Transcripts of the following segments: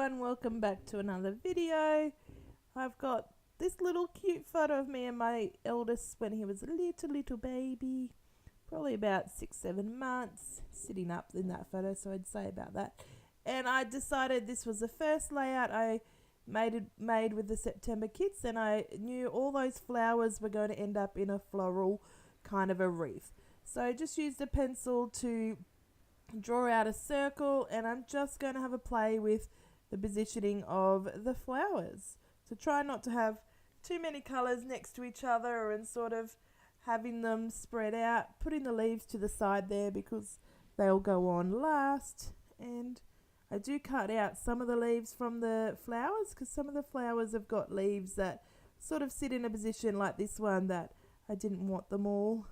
everyone, welcome back to another video. I've got this little cute photo of me and my eldest when he was a little baby, probably about 6-7 months, sitting up in that photo, so I'd say about that. And I decided this was the first layout I made with the September kits, and I knew all those flowers were going to end up in a floral kind of a wreath. So I just used a pencil to draw out a circle, and I'm just going to have a play with the positioning of the flowers. So try not to have too many colours next to each other and sort of having them spread out, putting the leaves to the side there because they'll go on last. And I do cut out some of the leaves from the flowers because some of the flowers have got leaves that sort of sit in a position like this one that I didn't want them all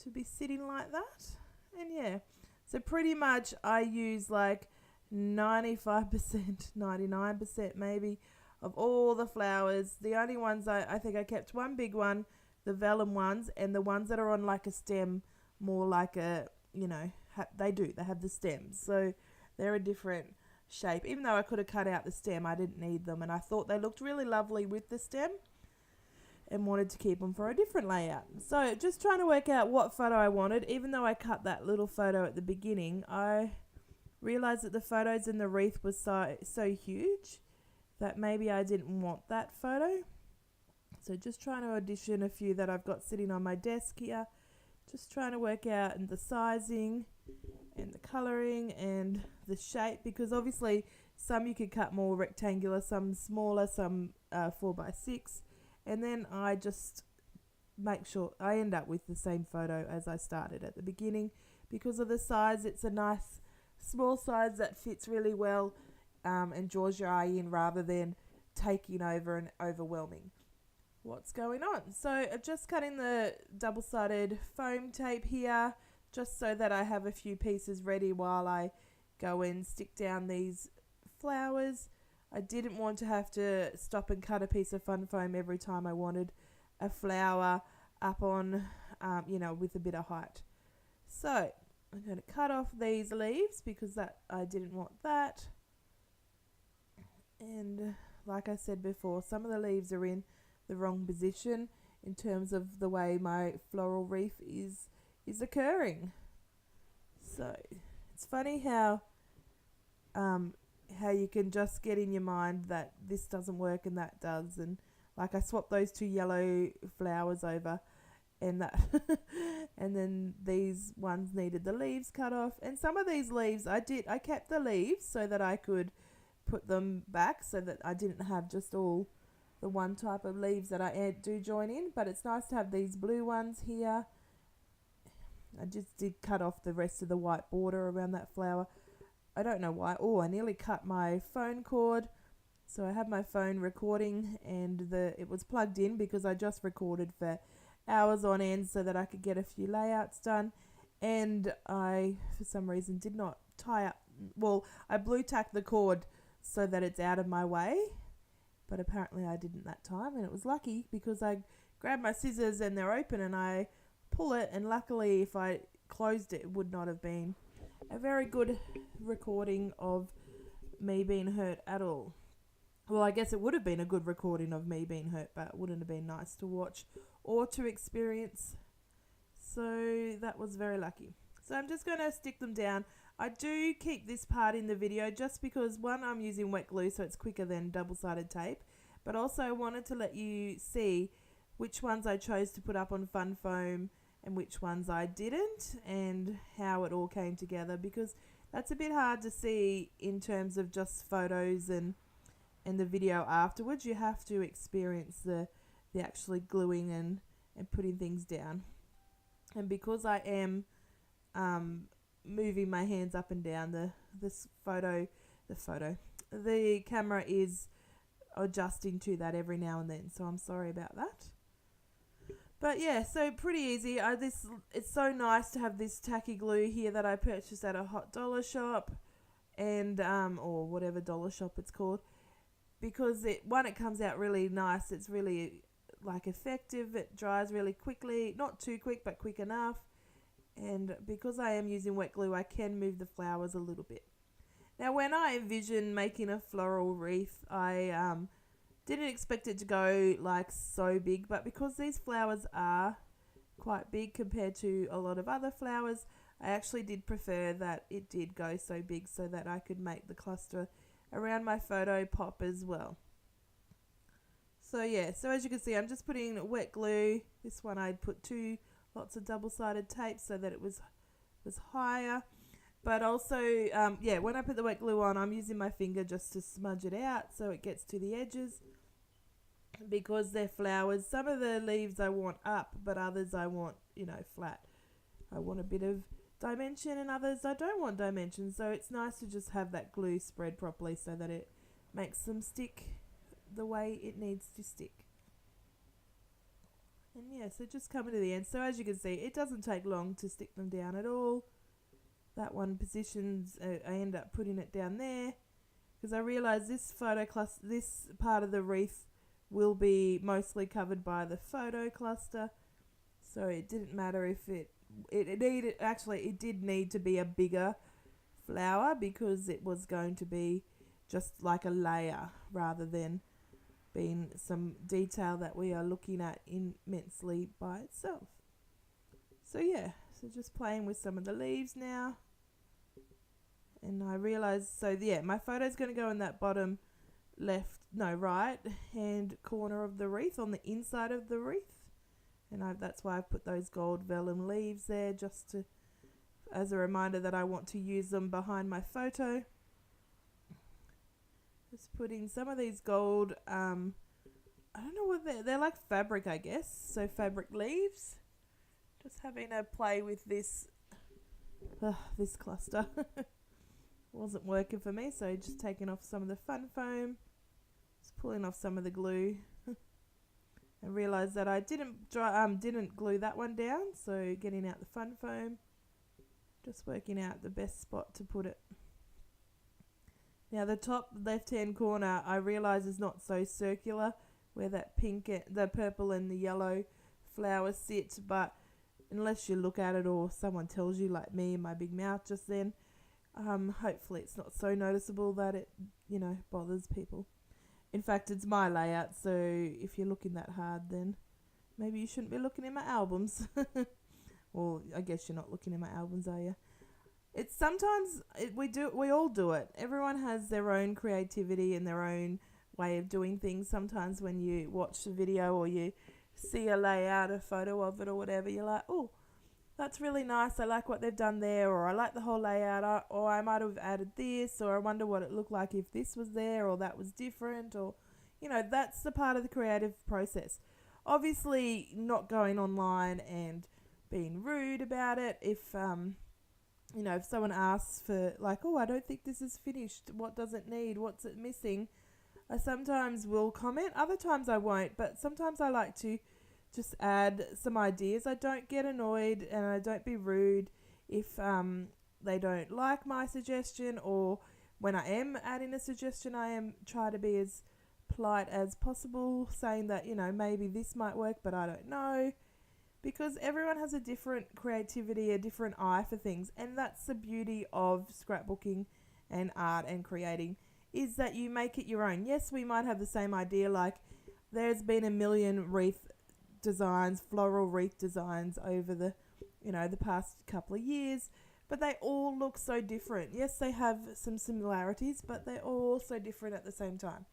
to be sitting like that. And yeah, so pretty much I use like 95%, 99% maybe of all the flowers. The only ones I think I kept one big one, the vellum ones, and the ones that are on like a stem, more like a, you know, they have the stems. So they're a different shape. Even though I could have cut out the stem, I didn't need them. And I thought they looked really lovely with the stem and wanted to keep them for a different layout. So just trying to work out what photo I wanted. Even though I cut that little photo at the beginning, I realized that the photos in the wreath was so huge that maybe I didn't want that photo. So just trying to audition a few that I've got sitting on my desk here. Just trying to work out the sizing and the colouring and the shape, because obviously some you could cut more rectangular, some smaller, some 4x6. And then I just make sure I end up with the same photo as I started at the beginning. Because of the size, it's a nice small size that fits really well and draws your eye in rather than taking over and overwhelming what's going on. So I'm just cutting the double-sided foam tape here just so that I have a few pieces ready while I go and stick down these flowers. I didn't want to have to stop and cut a piece of fun foam every time I wanted a flower up on, with a bit of height. So I'm going to cut off these leaves because I didn't want that. And like I said before, some of the leaves are in the wrong position in terms of the way my floral wreath is occurring. So it's funny how you can just get in your mind that this doesn't work and that does. And like I swapped those two yellow flowers over, and that and then these ones needed the leaves cut off. And some of these leaves I kept the leaves so that I could put them back so that I didn't have just all the one type of leaves that I do join in. But it's nice to have these blue ones here. I just did cut off the rest of the white border around that flower. I don't know why. Oh, I nearly cut my phone cord. So I have my phone recording, and it was plugged in because I just recorded for hours on end so that I could get a few layouts done. And I, for some reason, did not tie up. Well, I blue tacked the cord so that it's out of my way. But apparently I didn't that time, and it was lucky because I grabbed my scissors and they're open and I pull it, and luckily if I closed it, it would not have been a very good recording of me being hurt at all. Well, I guess it would have been a good recording of me being hurt, but it wouldn't have been nice to watch or to experience. So that was very lucky. So I'm just going to stick them down. I do keep this part in the video just because, one, I'm using wet glue so it's quicker than double-sided tape, but also I wanted to let you see which ones I chose to put up on fun foam and which ones I didn't, and how it all came together, because that's a bit hard to see in terms of just photos and the video afterwards. You have to experience the actually gluing and putting things down. And because I am moving my hands up and down, the camera is adjusting to that every now and then, so I'm sorry about that. But yeah, so pretty easy. It's so nice to have this tacky glue here that I purchased at a hot dollar shop, and or whatever dollar shop it's called, because it comes out really nice. It's really like effective. It dries really quickly, not too quick, but quick enough. And because I am using wet glue, I can move the flowers a little bit. Now when I envisioned making a floral wreath, I didn't expect it to go like so big, but because these flowers are quite big compared to a lot of other flowers, I actually did prefer that it did go so big so that I could make the cluster around my photo pop as well. So yeah, so as you can see, I'm just putting wet glue. This one I'd put lots of double-sided tape so that it was higher. But also, yeah, when I put the wet glue on, I'm using my finger just to smudge it out so it gets to the edges. Because they're flowers, some of the leaves I want up, but others I want, flat. I want a bit of dimension, and others I don't want dimension. So it's nice to just have that glue spread properly so that it makes them stick the way it needs to stick. And yeah, so just coming to the end. So as you can see, it doesn't take long to stick them down at all. That one positions, I end up putting it down there because I realised this this part of the wreath will be mostly covered by the photo cluster. So it didn't matter if it did need to be a bigger flower because it was going to be just like a layer rather than being some detail that we are looking at immensely by itself. So yeah, so just playing with some of the leaves now. And I realised, so yeah, my photo's going to go in that bottom right hand corner of the wreath, on the inside of the wreath. And that's why I've put those gold vellum leaves there, just as a reminder that I want to use them behind my photo. Just putting some of these gold, I don't know what they're like fabric, I guess. So fabric leaves. Just having a play with this cluster. Wasn't working for me, so just taking off some of the fun foam. Just pulling off some of the glue. And realised that I didn't glue that one down, so getting out the fun foam. Just working out the best spot to put it. Now the top left-hand corner, I realise is not so circular, where that the purple and the yellow flowers sit, but unless you look at it or someone tells you, like me and my big mouth just then, hopefully it's not so noticeable that it, bothers people. In fact, it's my layout, so if you're looking that hard, then maybe you shouldn't be looking in my albums. Well, I guess you're not looking in my albums, are you? It's sometimes we all do it. Everyone has their own creativity and their own way of doing things. Sometimes when you watch the video or you see a layout, a photo of it or whatever, you're like, oh, that's really nice. I like what they've done there, or I like the whole layout, or I might have added this, or I wonder what it looked like if this was there or that was different, or, that's the part of the creative process. Obviously, not going online and being rude about it. If someone asks for, like, oh, I don't think this is finished, what does it need, what's it missing, I sometimes will comment, other times I won't, but sometimes I like to just add some ideas. I don't get annoyed and I don't be rude if they don't like my suggestion, or when I am adding a suggestion, I am try to be as polite as possible, saying that, maybe this might work, but I don't know. Because everyone has a different creativity, a different eye for things. And that's the beauty of scrapbooking and art and creating, is that you make it your own. Yes, we might have the same idea, like there's been a million floral wreath designs over the past couple of years, but they all look so different. Yes, they have some similarities, but they're all so different at the same time.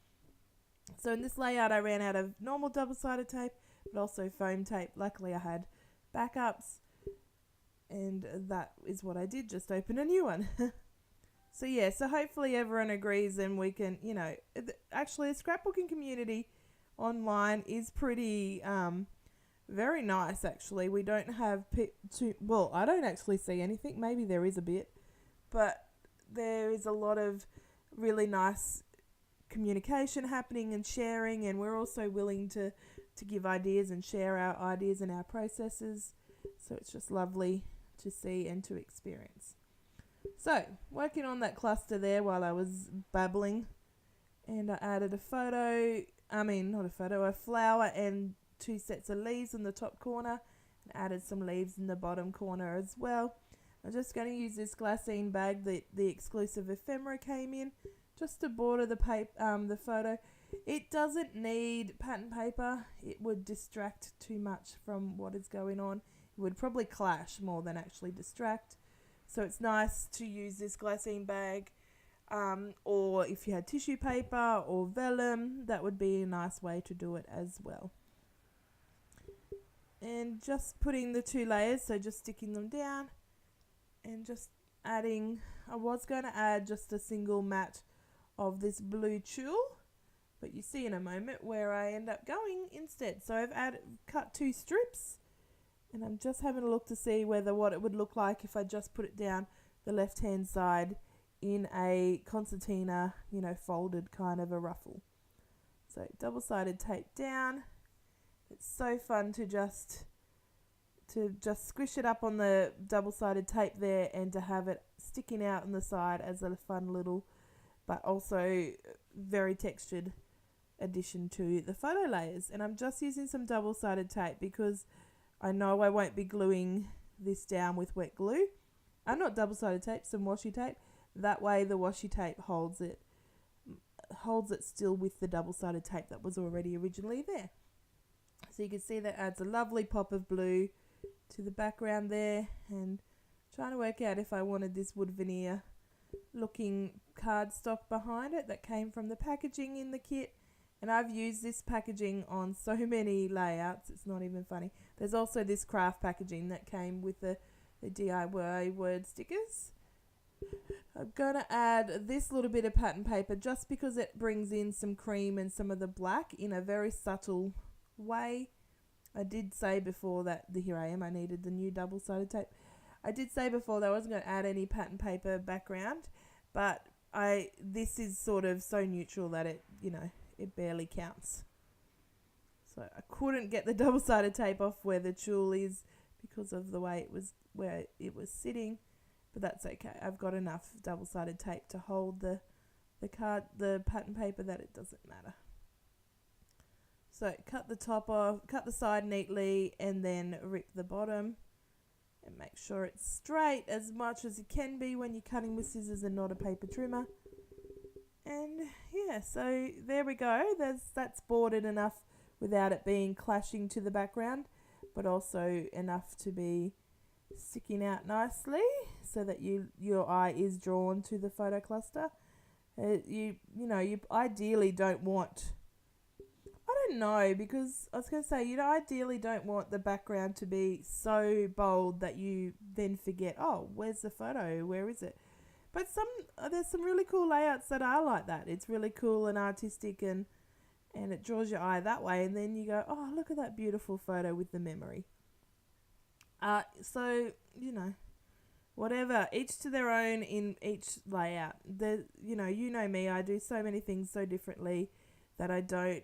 So in this layout, I ran out of normal double-sided tape, but also foam tape. Luckily, I had backups, and that is what I did, just open a new one. So yeah, so hopefully everyone agrees, and we can, actually the scrapbooking community online is pretty very nice, actually. We don't have I don't actually see anything. Maybe there is a bit, but there is a lot of really nice communication happening and sharing, and we're also willing to give ideas and share our ideas and our processes. So it's just lovely to see and to experience. So working on that cluster there while I was babbling, and I added a flower and 2 sets of leaves in the top corner, and added some leaves in the bottom corner as well. I'm just going to use this glassine bag that the exclusive ephemera came in, just to border the the photo. It doesn't need pattern paper. It would distract too much from what is going on. It would probably clash more than actually distract. So it's nice to use this glassine bag, or if you had tissue paper or vellum, that would be a nice way to do it as well. And just putting the 2 layers, so just sticking them down and just adding, I was going to add just a single mat of this blue tulle, but you see in a moment where I end up going instead. So I've cut 2 strips, and I'm just having a look to see what it would look like if I just put it down the left hand side in a concertina, folded kind of a ruffle. So double-sided tape down. It's so fun to just squish it up on the double-sided tape there, and to have it sticking out on the side as a fun little, but also very textured addition to the photo layers. And I'm just using some double-sided tape because I know I won't be gluing this down with wet glue. Not double-sided tape, some washi tape. That way the washi tape holds it still with the double-sided tape that was already originally there. So you can see that adds a lovely pop of blue to the background there, and trying to work out if I wanted this wood veneer looking cardstock behind it that came from the packaging in the kit. And I've used this packaging on so many layouts, it's not even funny. There's also this craft packaging that came with the DIY word stickers. I'm going to add this little bit of pattern paper just because it brings in some cream and some of the black in a very subtle way. I did say before that, here I am, I needed the new double-sided tape. I did say before that I wasn't going to add any pattern paper background, but this is sort of so neutral that it barely counts. So I couldn't get the double-sided tape off where the tulle is because of the way where it was sitting, but that's okay. I've got enough double-sided tape to hold the pattern paper that it doesn't matter. So cut the top off, cut the side neatly, and then rip the bottom, and make sure it's straight as much as it can be when you're cutting with scissors and not a paper trimmer. And yeah, so there we go. That's bordered enough without it being clashing to the background, but also enough to be sticking out nicely so that your eye is drawn to the photo cluster. You ideally don't want, I don't know, because I was going to say, ideally don't want the background to be so bold that you then forget, oh, where's the photo? Where is it? But there's some really cool layouts that are like that. It's really cool and artistic, and it draws your eye that way. And then you go, oh, look at that beautiful photo with the memory. So, whatever, each to their own in each layout. You know me, I do so many things so differently that I don't,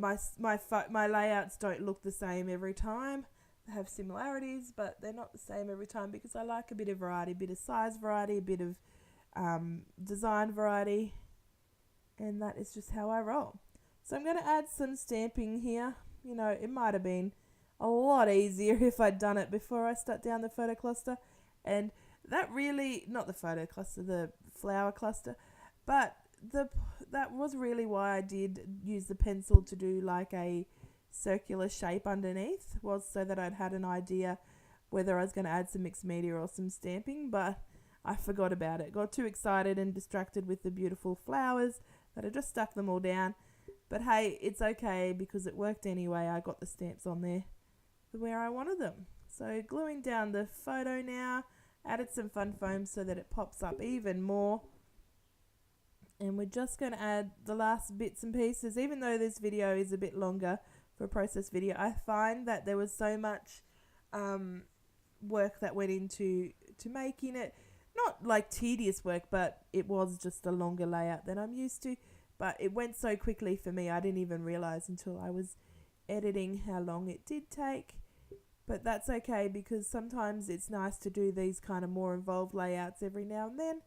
my layouts don't look the same every time. They have similarities, but they're not the same every time because I like a bit of variety, a bit of size variety, a bit of design variety, and that is just how I roll. So I'm going to add some stamping here. It might have been a lot easier if I'd done it before I stuck down the photo cluster, and that really, not the photo cluster, the flower cluster, but that was really why I did use the pencil to do like a circular shape underneath, was so that I'd had an idea whether I was going to add some mixed media or some stamping, but I forgot about it. Got too excited and distracted with the beautiful flowers that I just stuck them all down. But hey, it's okay because it worked anyway. I got the stamps on there where I wanted them. So gluing down the photo now, added some fun foam so that it pops up even more. And we're just going to add the last bits and pieces. Even though this video is a bit longer for a process video, I find that there was so much work that went into making it. Not like tedious work, but it was just a longer layout than I'm used to. But it went so quickly for me, I didn't even realize until I was editing how long it did take. But that's okay, because sometimes it's nice to do these kind of more involved layouts every now and then,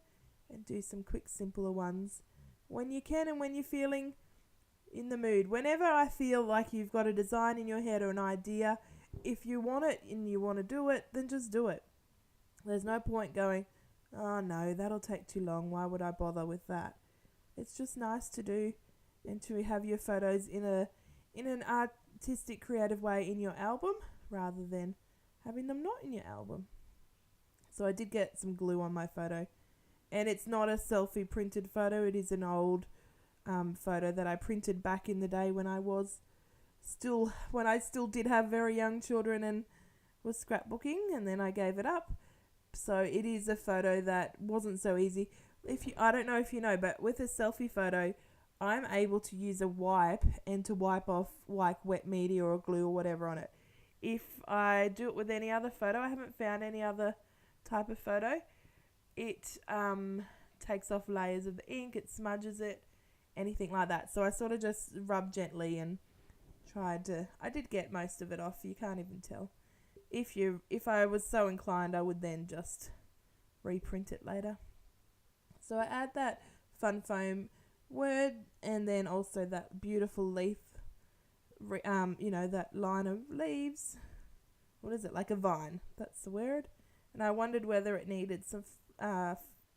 and do some quick, simpler ones when you can and when you're feeling in the mood. Whenever I feel like you've got a design in your head or an idea, if you want it and you want to do it, then just do it. There's no point going, oh no, that'll take too long. Why would I bother with that? It's just nice to do and to have your photos in an artistic, creative way in your album rather than having them not in your album. So I did get some glue on my photo, and it's not a selfie printed photo. It is an old photo that I printed back in the day when I still did have very young children and was scrapbooking, and then I gave it up. So it is a photo that wasn't so easy. I don't know if you know, but with a selfie photo, I'm able to use a wipe and to wipe off like wet media or glue or whatever on it. If I do it with any other photo, I haven't found any other type of photo, it takes off layers of the ink, it smudges it, anything like that. So I sort of just rubbed gently and I did get most of it off. You can't even tell. If I was so inclined, I would then just reprint it later. So I add that fun foam word, and then also that beautiful leaf, that line of leaves. What is it? Like a vine. That's the word. And I wondered whether it needed some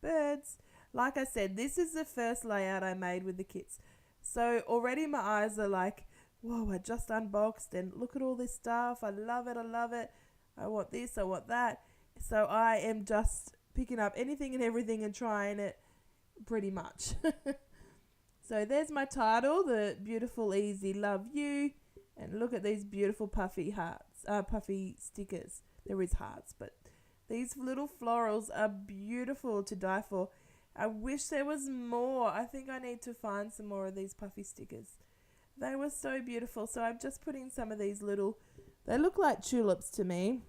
birds. Like I said, this is the first layout I made with the kits. So already my eyes are like, whoa, I just unboxed and look at all this stuff. I love it. I want this, I want that. So I am just picking up anything and everything and trying it pretty much. So there's my title, the beautiful, easy, love you. And look at these beautiful puffy stickers. There is hearts, but these little florals are beautiful to die for. I wish there was more. I think I need to find some more of these puffy stickers. They were so beautiful. So I'm just putting some of these they look like tulips to me.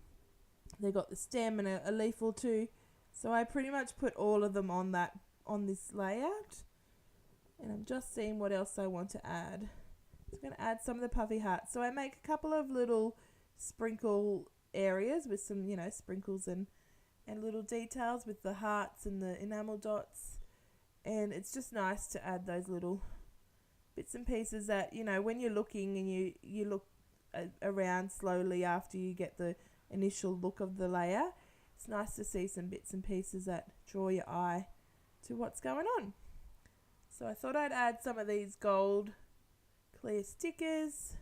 They got the stem and a leaf or two. So I pretty much put all of them on this layout. And I'm just seeing what else I want to add. So I'm going to add some of the puffy hearts. So I make a couple of little sprinkle areas with some, sprinkles and little details with the hearts and the enamel dots. And it's just nice to add those little bits and pieces that, when you're looking and you look around slowly after you get the initial look of the layer, it's nice to see some bits and pieces that draw your eye to what's going on. So I thought I'd add some of these gold clear stickers.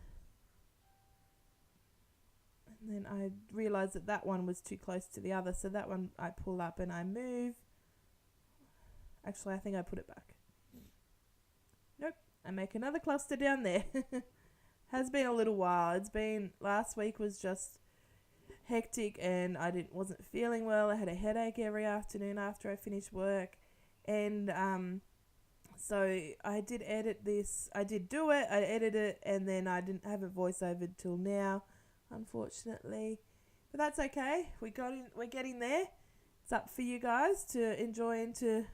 And then I realised that one was too close to the other, so that one I pull up and I move. Actually, I think I put it back. Nope, I make another cluster down there. Has been a little while. Last week was just hectic and I wasn't feeling well. I had a headache every afternoon after I finished work. And so I did edit this. I did do it. I edited it, and then I didn't have a voiceover till now, unfortunately. But that's okay. We're getting there. It's up for you guys to enjoy and to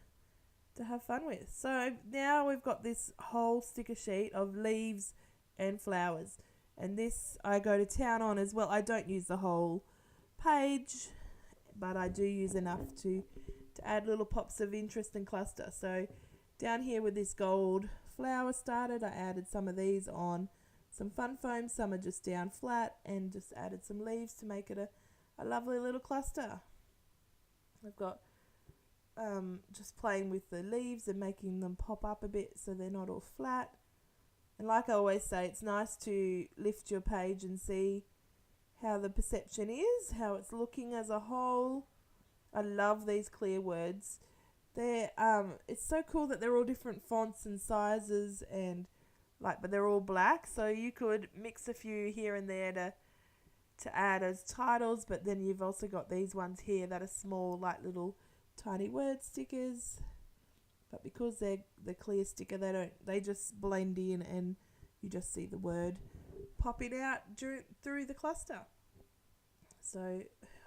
have fun with. So now we've got this whole sticker sheet of leaves and flowers. And this I go to town on as well. I don't use the whole page, but I do use enough to add little pops of interest and cluster. So down here with this gold flower started, I added some of these on some fun foam. Some are just down flat, and just added some leaves to make it a lovely little cluster. I've got just playing with the leaves and making them pop up a bit so they're not all flat. And like I always say, it's nice to lift your page and see how the perception is, how it's looking as a whole. I love these clear words. It's so cool that they're all different fonts and sizes, and but they're all black, so you could mix a few here and there to add as titles. But then you've also got these ones here that are small, like little tiny word stickers. But because they're the clear sticker, they just blend in, and you just see the word popping out through the cluster. So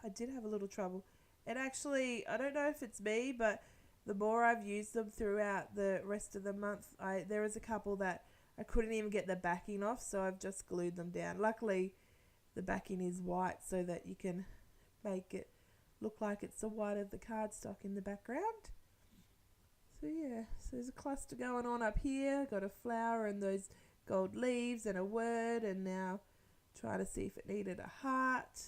I did have a little trouble. And actually, I don't know if it's me, but the more I've used them throughout the rest of the month, there is a couple that I couldn't even get the backing off, so I've just glued them down. Luckily, the backing is white so that you can make it look like it's the white of the cardstock in the background. So yeah, so there's a cluster going on up here. Got a flower and those gold leaves and a word, and now try to see if it needed a heart.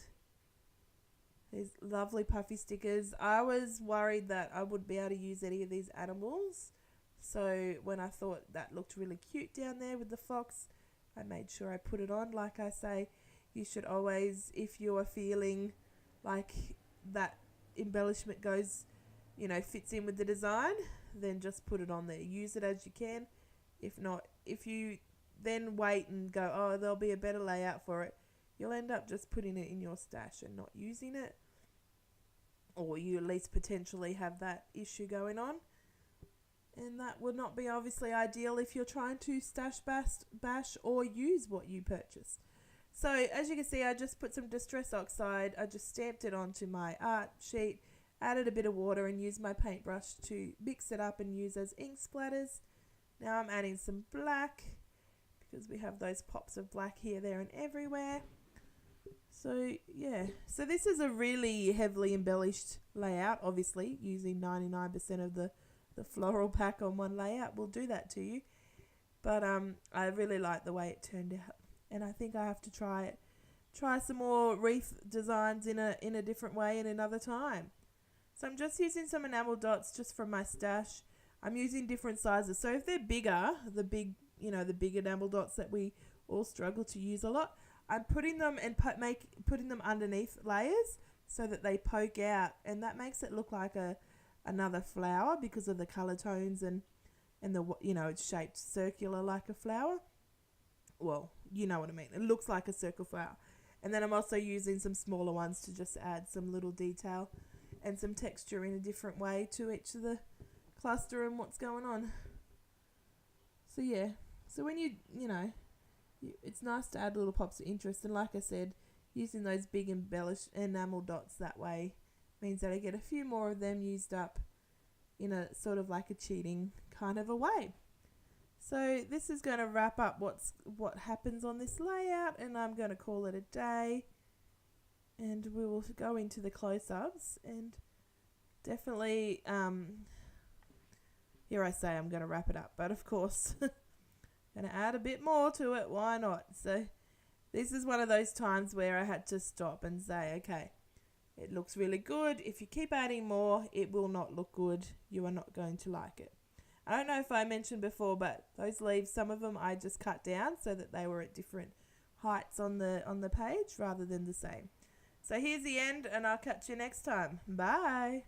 These lovely puffy stickers. I was worried that I wouldn't be able to use any of these animals. So when I thought that looked really cute down there with the fox, I made sure I put it on. Like I say, you should always, if you are feeling like that embellishment goes, fits in with the design, then just put it on there. Use it as you can. If not, if you then wait and go, oh, there'll be a better layout for it, you'll end up just putting it in your stash and not using it. Or you at least potentially have that issue going on. And that would not be obviously ideal if you're trying to stash, bash or use what you purchase. So as you can see, I just put some Distress Oxide. I just stamped it onto my art sheet, added a bit of water and used my paintbrush to mix it up and use as ink splatters. Now I'm adding some black because we have those pops of black here, there and everywhere. So yeah, so this is a really heavily embellished layout, obviously using 99% of the floral pack on one layout will do that to you. But I really like the way it turned out, and I think I have to try some more wreath designs in a different way in another time. So I'm just using some enamel dots just from my stash. I'm using different sizes, so if they're bigger, the big enamel dots that we all struggle to use a lot, I'm putting them and putting them underneath layers so that they poke out, and that makes it look like another flower because of the color tones and the it's shaped circular like a flower. Well, you know what I mean. It looks like a circle flower. And then I'm also using some smaller ones to just add some little detail and some texture in a different way to each of the cluster and what's going on. So yeah, so when it's nice to add little pops of interest, and like I said, using those big embellished enamel dots that way means that I get a few more of them used up in a sort of like a cheating kind of a way. So this is going to wrap up what happens on this layout, and I'm going to call it a day, and we will go into the close-ups. And definitely here I say I'm going to wrap it up, but of course going to add a bit more to it. Why not? So this is one of those times where I had to stop and say, okay, it looks really good. If you keep adding more, it will not look good. You are not going to like it. I don't know if I mentioned before, but those leaves, some of them I just cut down so that they were at different heights on the page rather than the same. So here's the end, and I'll catch you next time. Bye.